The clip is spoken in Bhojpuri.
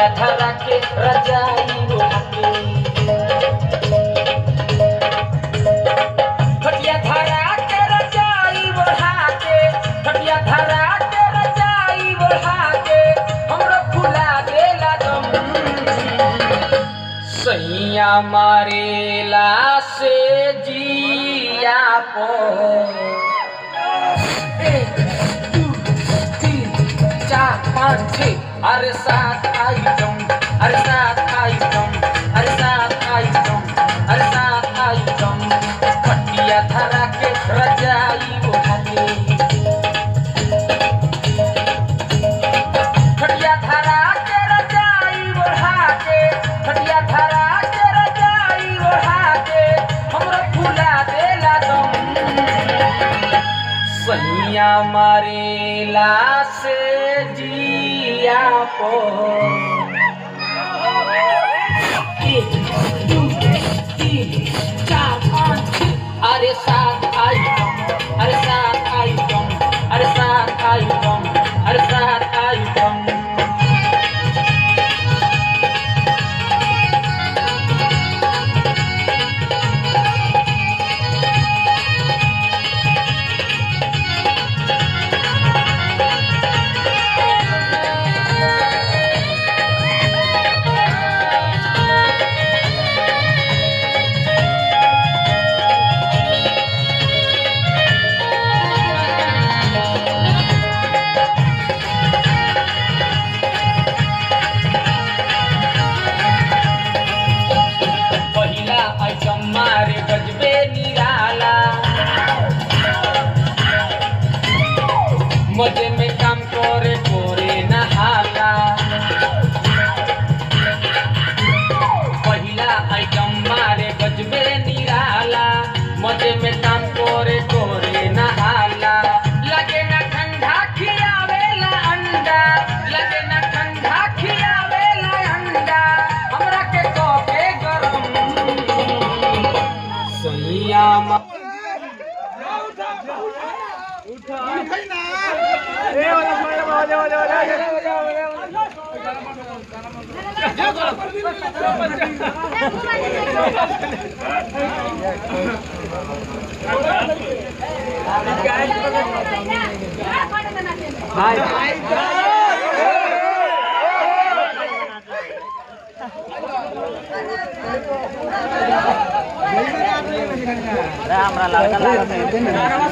खटिया धरा के रजाई ओढ़ा के खटिया धरा के रजाई ओढ़ा के खटिया धरा के रजाई ओढ़ा के हमरो फुला देला दम सैया मारेला से जिया पो 1 2 3 4 5 6 अरे 7 आइटम अरे 7 आइटम अरे 7 आइटम अरे 7 आइटम खटिया धरा के रजाई ओढ़ा के खटिया धरा के रजाई ओढ़ा के खटिया धरा के रजाई ओढ़ा के हमरो फुला देला दम सैया मारेला से जिया पो 1 2 3 4 5 6 अरे 7 आइटम अरे 7 आइटम अरे 7 आइटम अरे 7 आइटम मारे गजबे निराला मजे में काम करे कोरे नहाला पहिला आइटम मारे गजबे निराला मजे में काम करे कोरे नहाला लगे ना ठंडा खियावेला अंडा लगे ना ठंडा खियावेला अंडा हमरा के कोके गरम सैया हमरा लड़का